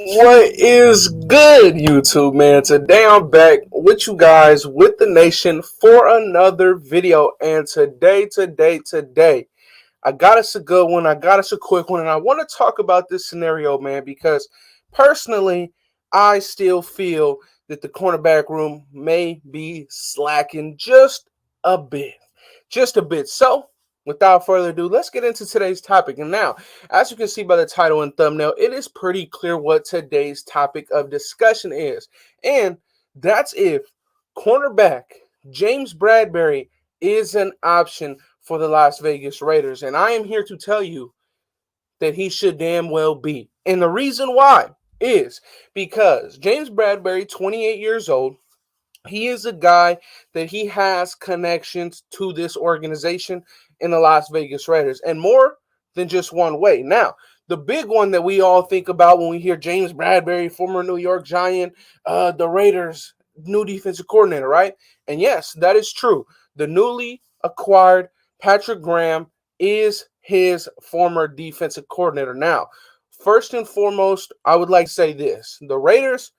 What is good, YouTube, man? Today I'm back with you guys, with the nation, for another video. And today, I got us a good one. I got us a quick one. And I want to talk about this scenario, man, because personally, I still feel that the cornerback room may be slacking just a bit. So, without further ado, let's get into today's topic. And now, as you can see by the title and thumbnail, it is pretty clear what today's topic of discussion is. And that's if cornerback James Bradberry is an option for the Las Vegas Raiders. And I am here to tell you that he should damn well be. And the reason why is because James Bradberry, 28 years old, he is a guy that he has connections to this organization in the Las Vegas Raiders, and more than just one way. Now, the big one that we all think about when we hear James Bradberry, former New York Giant, the Raiders' new defensive coordinator, right? And yes, that is true. The newly acquired Patrick Graham is his former defensive coordinator. Now, first and foremost, I would like to say this. The Raiders,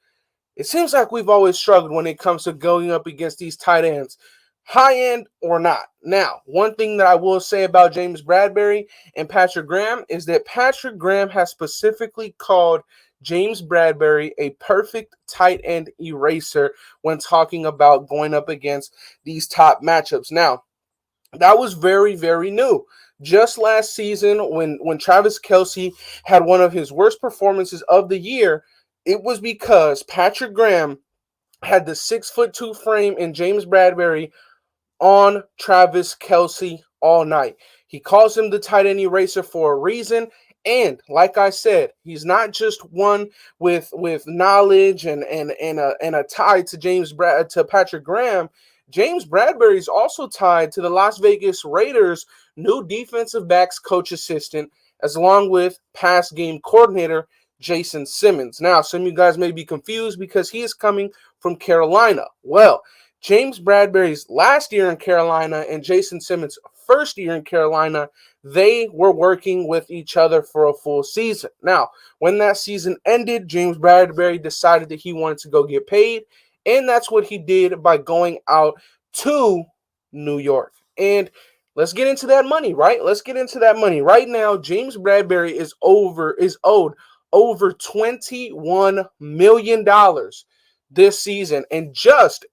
it seems like we've always struggled when it comes to going up against these tight ends, high end or not. Now, one thing that I will say about James Bradberry and Patrick Graham is that Patrick Graham has specifically called James Bradberry a perfect tight end eraser when talking about going up against these top matchups. Now, that was very, very new. Just last season, when Travis Kelce had one of his worst performances of the year, it was because Patrick Graham had the 6'2" frame in James Bradberry on Travis Kelce all night. He calls him the tight end eraser for a reason. And like I said, he's not just one with knowledge and a tie to Patrick Graham. James Bradberry is also tied to the Las Vegas Raiders' new defensive backs coach assistant, as along with pass game coordinator Jason Simmons. Now, some of you guys may be confused because he is coming from Carolina. Well, James Bradberry's last year in Carolina and Jason Simmons' first year in Carolina, they were working with each other for a full season. Now, when that season ended, James Bradberry decided that he wanted to go get paid, and that's what he did by going out to New York. And let's get into that money, right? Let's get into that money. Right now, James Bradberry is owed over $21 million this season, and just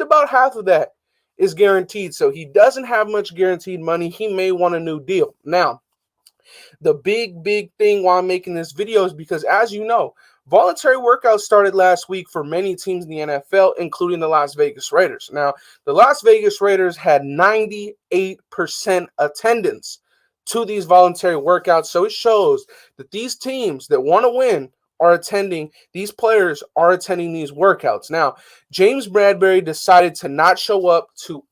about half of that is guaranteed. So he doesn't have much guaranteed money. He may want a new deal. Now, the big thing why I'm making this video is because, as you know, voluntary workouts started last week for many teams in the NFL, including the Las Vegas Raiders. Now, the Las Vegas Raiders had 98% attendance to these voluntary workouts. So it shows that these teams that want to win are attending, these players are attending these workouts. Now, James Bradberry decided to not show up to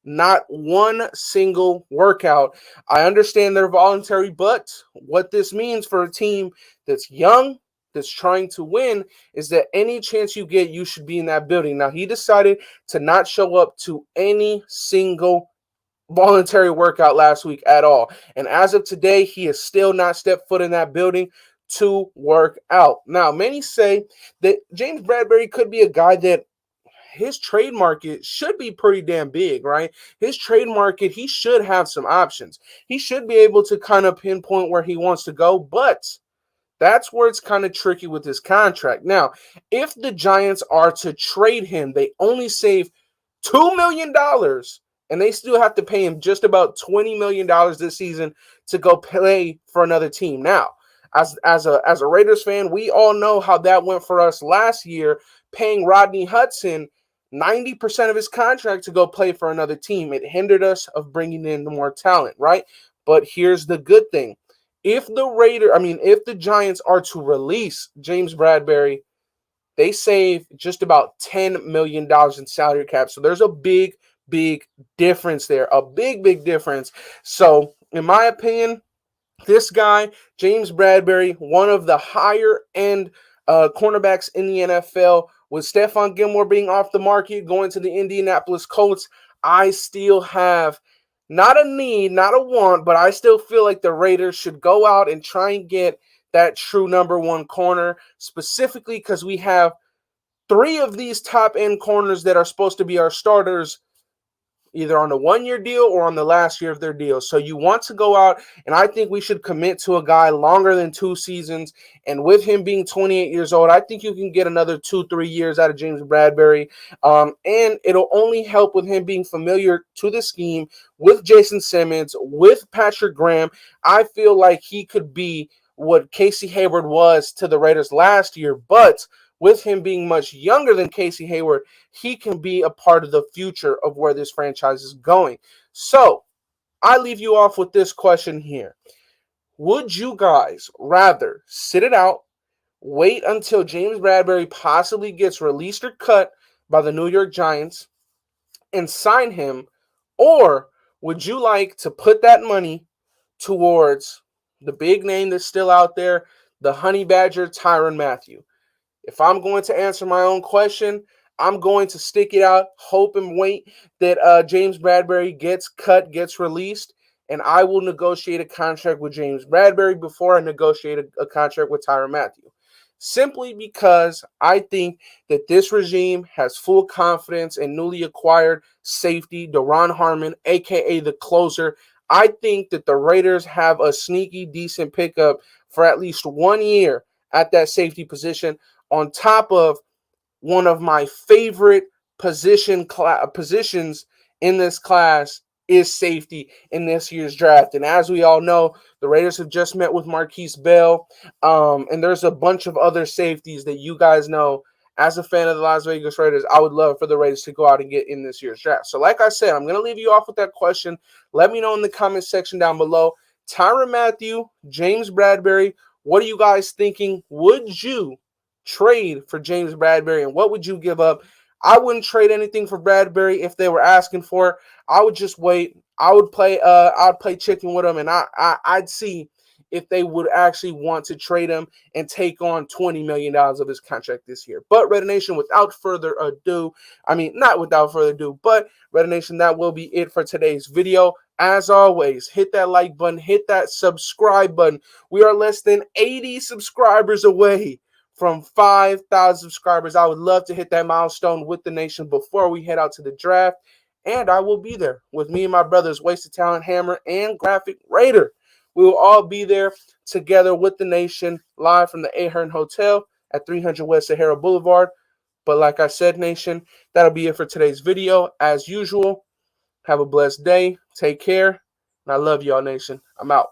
not one single workout. I understand they're voluntary, but what this means for a team that's young, that's trying to win, is that any chance you get, you should be in that building. Now, he decided to not show up to any single voluntary workout last week at all. And as of today, he has still not stepped foot in that building to work out. Now, many say that James Bradberry could be a guy that his trade market should be pretty damn big, right? His trade market, he should have some options. He should be able to kind of pinpoint where he wants to go, but that's where it's kind of tricky with his contract. Now, if the Giants are to trade him, they only save $2 million, and they still have to pay him just about $20 million this season to go play for another team. Now, as a Raiders fan, we all know how that went for us last year, paying Rodney Hudson 90% of his contract to go play for another team. It hindered us of bringing in more talent, right? But here's the good thing. If the Giants are to release James Bradberry, they save just about $10 million in salary cap. So there's a big big difference there. A big, big difference. So, in my opinion, this guy, James Bradberry, one of the higher end cornerbacks in the NFL, with Stephon Gilmore being off the market, going to the Indianapolis Colts, I still have not a need, not a want, but I still feel like the Raiders should go out and try and get that true number one corner, specifically because we have three of these top end corners that are supposed to be our starters either on a one-year deal or on the last year of their deal. So you want to go out, and I think we should commit to a guy longer than 2 seasons. And with him being 28 years old, I think you can get another 2-3 years out of James Bradberry. And it'll only help with him being familiar to the scheme with Jason Simmons, with Patrick Graham. I feel like he could be what Casey Hayward was to the Raiders last year, but with him being much younger than Casey Hayward, he can be a part of the future of where this franchise is going. So, I leave you off with this question here. Would you guys rather sit it out, wait until James Bradberry possibly gets released or cut by the New York Giants and sign him, or would you like to put that money towards the big name that's still out there, the Honey Badger Tyrann Mathieu? If I'm going to answer my own question, I'm going to stick it out, hope and wait that James Bradberry gets cut, gets released, and I will negotiate a contract with James Bradberry before I negotiate a contract with Tyrann Mathieu. Simply because I think that this regime has full confidence in newly acquired safety, Daron Harmon, a.k.a. the closer. I think that the Raiders have a sneaky, decent pickup for at least 1 year at that safety position, on top of one of my favorite positions in this class is safety in this year's draft. And as we all know, the Raiders have just met with Marquise Bell, and there's a bunch of other safeties that you guys know. As a fan of the Las Vegas Raiders, I would love for the Raiders to go out and get in this year's draft. So like I said, I'm going to leave you off with that question. Let me know in the comment section down below. Tyrann Mathieu, James Bradberry, what are you guys thinking? Would you trade for James Bradberry, and what would you give up? I wouldn't trade anything for Bradberry if they were asking for it. I would just wait. I'd play chicken with them, and I'd see if they would actually want to trade him and take on $20 million of his contract this year. But Raider Nation, without further ado, not without further ado, but Raider Nation, that will be it for today's video. As always, hit that like button, hit that subscribe button. We are less than 80 subscribers away from 5,000 subscribers. I would love to hit that milestone with the nation before we head out to the draft. And I will be there with me and my brothers, Wasted Talent Hammer and Graphic Raider. We will all be there together with the nation, live from the Ahern Hotel at 300 West Sahara Boulevard. But like I said, nation, that'll be it for today's video. As usual, have a blessed day. Take care. And I love y'all, nation. I'm out.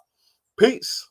Peace.